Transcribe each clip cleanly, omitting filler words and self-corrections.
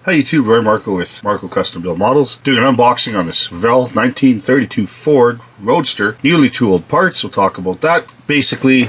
Hi YouTube, Roy Marko with Marko Custom Build Models. Doing an unboxing on this Revell 1932 Ford Roadster. Newly tooled parts, we'll talk about that. Basically,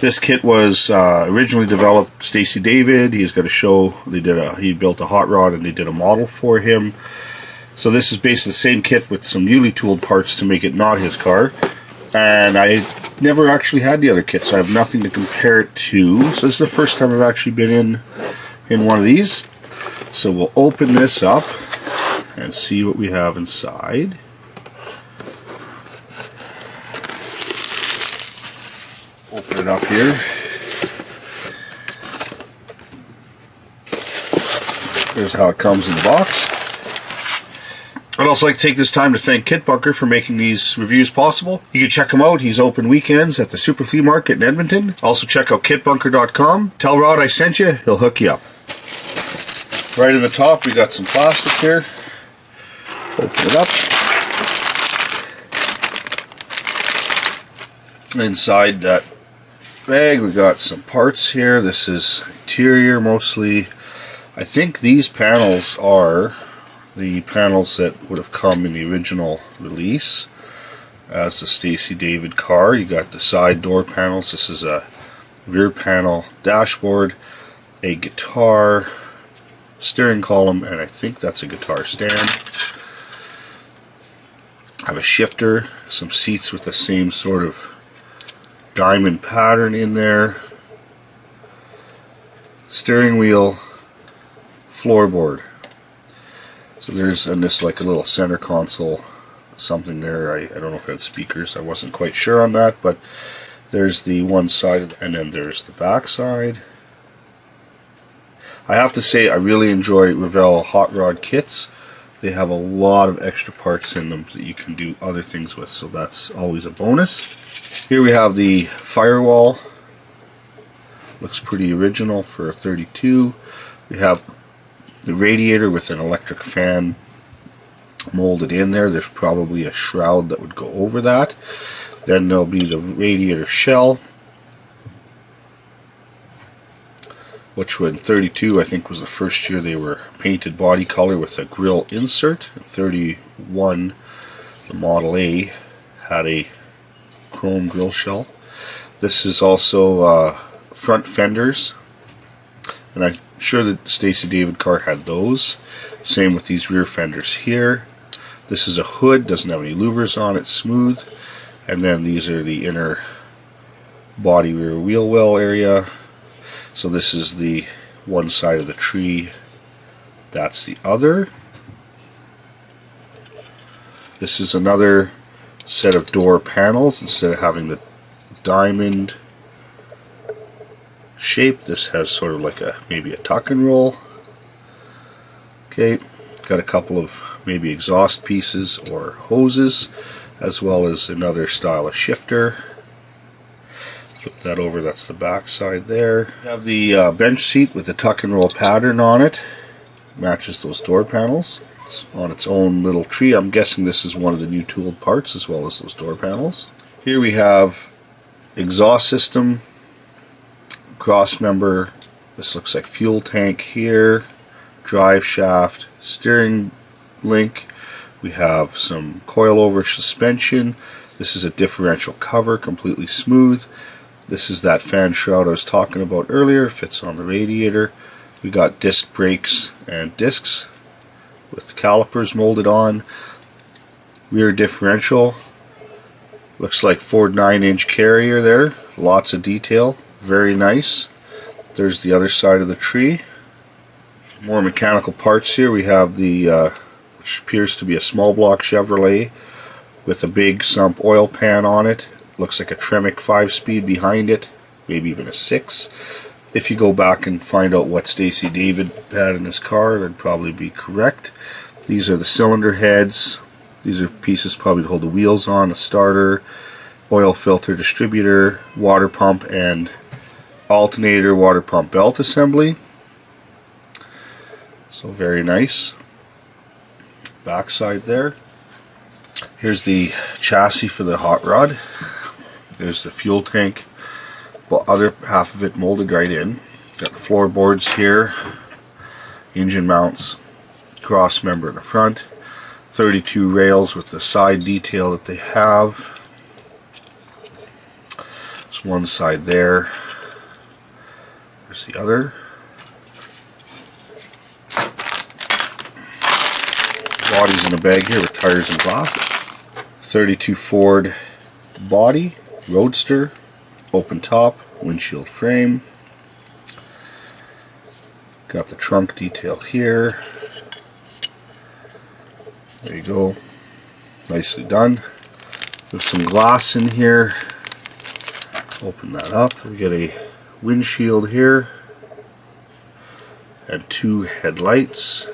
this kit was originally developed Stacy David. He's got a show, he built a hot rod and they did a model for him. So this is basically the same kit with some newly tooled parts to make it not his car. And I never actually had the other kit, so I have nothing to compare it to. So this is the first time I've actually been in one of these. So we'll open this up and see what we have inside. Open it up here. Here's how it comes in the box. I'd also like to take this time to thank Kit Bunker for making these reviews possible. You can check him out. He's open weekends at the Super Flea Market in Edmonton. Also check out kitbunker.com. Tell Rod I sent you. He'll hook you up. Right in the top we got some plastic here. Open it up. Inside that bag we got some parts here. This is interior mostly. I think these panels are the panels that would have come in the original release as the Stacy David car. You got the side door panels. This is a rear panel dashboard, a guitar, steering column, and I think that's a guitar stand. I have a shifter, some seats with the same sort of diamond pattern in there, steering wheel, floorboard. So there's, and this like a little center console, something there. I don't know if it had speakers. I wasn't quite sure on that, but there's the one side, and then there's the back side. I have to say I really enjoy Revell hot rod kits. They have a lot of extra parts in them that you can do other things with, so that's always a bonus. Here we have the firewall. Looks pretty original for a 32. We have the radiator with an electric fan molded in there. There's probably a shroud that would go over that. Then there'll be the radiator shell, which in 32 I think was the first year they were painted body color with a grill insert. In 31 the Model A had a chrome grill shell. This is also front fenders, and I'm sure that Stacy David car had those. Same with these rear fenders here. This is a hood, doesn't have any louvers on it, smooth. And then these are the inner body rear wheel well area. So this is the one side of the tree, that's the other. This is another set of door panels. Instead of having the diamond shape, this has sort of like maybe a tuck and roll. Okay, got a couple of maybe exhaust pieces or hoses, as well as another style of shifter. Flip that over, that's the back side there. We have the bench seat with the tuck and roll pattern on it. Matches those door panels. It's on its own little tree. I'm guessing this is one of the new tooled parts as well as those door panels. Here we have exhaust system, cross member. This looks like fuel tank here, drive shaft, steering link. We have some coilover suspension. This is a differential cover, completely smooth. This is that fan shroud I was talking about earlier, fits on the radiator. We got disc brakes and discs with calipers molded on. Rear differential. Looks like Ford 9-inch carrier there. Lots of detail. Very nice. There's the other side of the tree. More mechanical parts here. We have the which appears to be a small block Chevrolet with a big sump oil pan on it. Looks like a Tremec 5-speed behind it, maybe even a 6. If you go back and find out what Stacy David had in his car, that'd probably be correct. These are the cylinder heads. These are pieces probably to hold the wheels on, a starter, oil filter distributor, water pump, and alternator water pump belt assembly. So very nice. Backside there. Here's the chassis for the hot rod. There's the fuel tank, well, other half of it molded right in. Got the floorboards here. engine mounts, cross member in the front, 32 rails with the side detail that they have. There's one side there. There's the other. Body's in a bag here with tires and glass. 32 Ford body, Roadster, open top, windshield frame. Got the trunk detail here. There you go. Nicely done. There's some glass in here. Open that up. We get a windshield here and 2 headlights.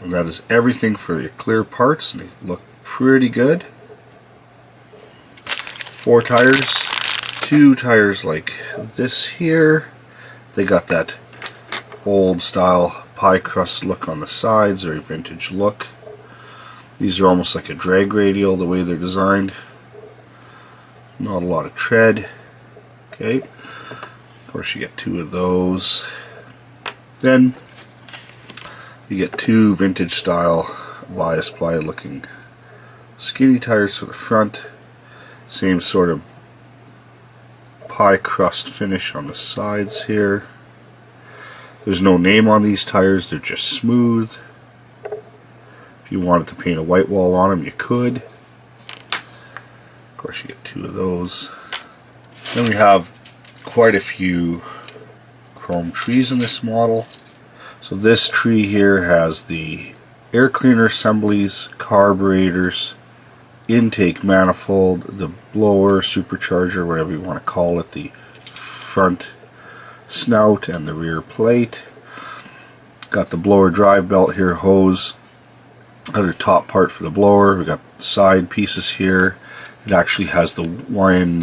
And that is everything for your clear parts, and they look pretty good. 4 tires, 2 tires like this here. They got that old style pie crust look on the sides, very vintage look. These are almost like a drag radial the way they're designed. Not a lot of tread. Okay, of course you get 2 of those. Then you get 2 vintage style bias ply looking skinny tires for the front. Same sort of pie crust finish on the sides here. There's no name on these tires, they're just smooth. If you wanted to paint a white wall on them, you could. Of course you get 2 of those. Then we have quite a few chrome trees in this model. So this tree here has the air cleaner assemblies, carburetors, intake manifold, the blower, supercharger, whatever you want to call it, the front snout and the rear plate. Got the blower drive belt here, hose, other top part for the blower. We got side pieces here. It actually has the Hawaiian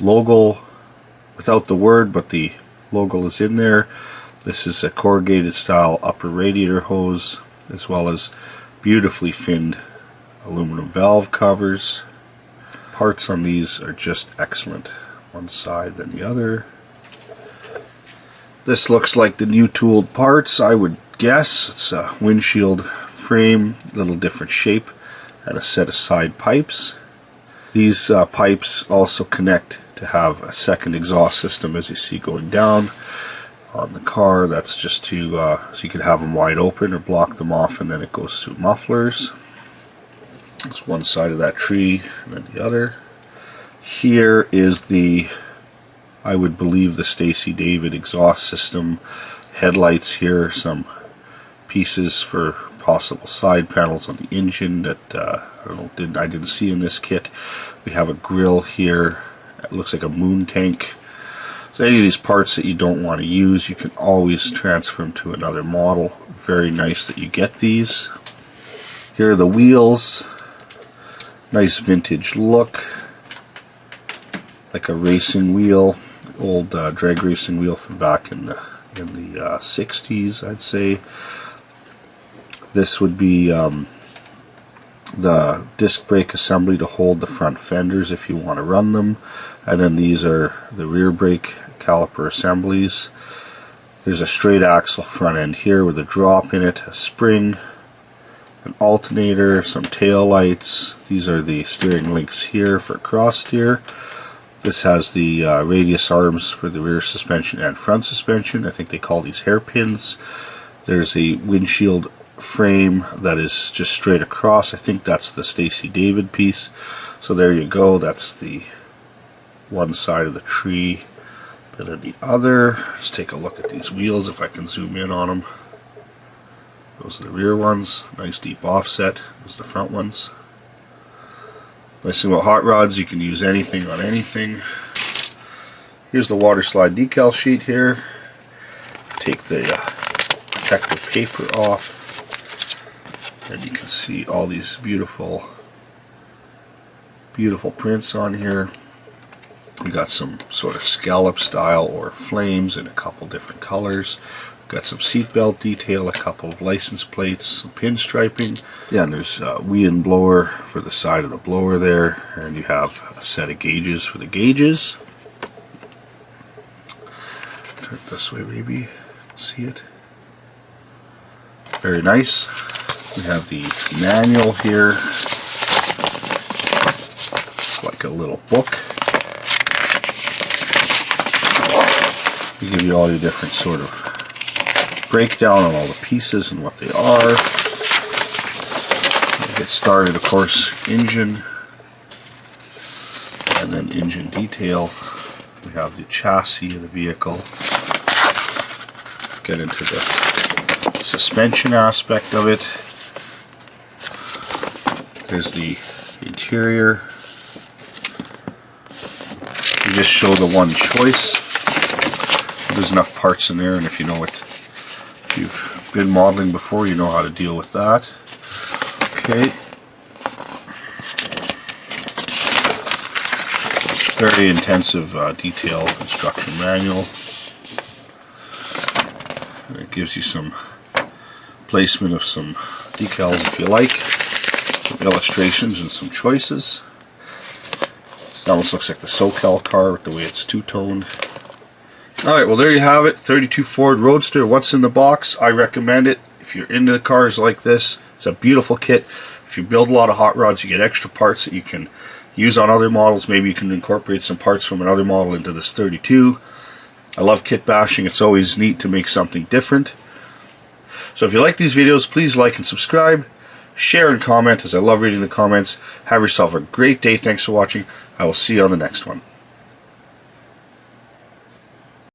logo without the word, but the logo is in there. This is a corrugated style upper radiator hose, as well as beautifully finned aluminum valve covers. Parts on these are just excellent, one side then the other. This looks like the new tooled parts, I would guess. It's a windshield frame, little different shape, and a set of side pipes. These pipes also connect to have a second exhaust system, as you see going down on the car. That's just to so you could have them wide open or block them off, and then it goes through mufflers. There's one side of that tree and then the other. Here is the, I would believe, the Stacy David exhaust system. Headlights here, some pieces for possible side panels on the engine that I didn't see in this kit. We have a grill here. It looks like a moon tank. So any of these parts that you don't want to use, you can always transfer them to another model. Very nice that you get these. Here are the wheels. Nice vintage look, like a racing wheel, old drag racing wheel from back in the 60s, I'd say. This would be the disc brake assembly to hold the front fenders if you want to run them, and then these are the rear brake caliper assemblies. There's a straight axle front end here with a drop in it, a spring, an alternator, some tail lights. These are the steering links here for cross steer. This has the radius arms for the rear suspension and front suspension. I think they call these hairpins. There's a windshield frame that is just straight across. I think that's the Stacy David piece. So there you go. That's the one side of the tree. Then the other. Let's take a look at these wheels if I can zoom in on them. Those are the rear ones. Nice deep offset. Those are the front ones. Nice thing about hot rods, you can use anything on anything. Here's the water slide decal sheet here. Take the protective paper off, and you can see all these beautiful prints on here. We got some sort of scallop style or flames in a couple different colors. Got some seatbelt detail, a couple of license plates, some pinstriping. Yeah, and there's a wind blower for the side of the blower there, and you have a set of gauges for the gauges. Turn it this way, maybe. See it? Very nice. We have the manual here. It's like a little book. We give you all your different sort of breakdown on all the pieces and what they are. We'll get started, of course, engine, and then engine detail. We have the chassis of the vehicle. Get into the suspension aspect of it. There's the interior. We just show the one choice. There's enough parts in there, and if you know it, if you've been modeling before, you know how to deal with that. Okay. Very intensive detail instruction manual. And it gives you some placement of some decals if you like, some illustrations and some choices. It almost looks like the SoCal car with the way it's two-toned. Alright, well there you have it, 32 Ford Roadster. What's in the box? I recommend it. If you're into cars like this, it's a beautiful kit. If you build a lot of hot rods, you get extra parts that you can use on other models. Maybe you can incorporate some parts from another model into this 32. I love kit bashing. It's always neat to make something different. So if you like these videos, please like and subscribe. Share and comment, as I love reading the comments. Have yourself a great day. Thanks for watching. I will see you on the next one.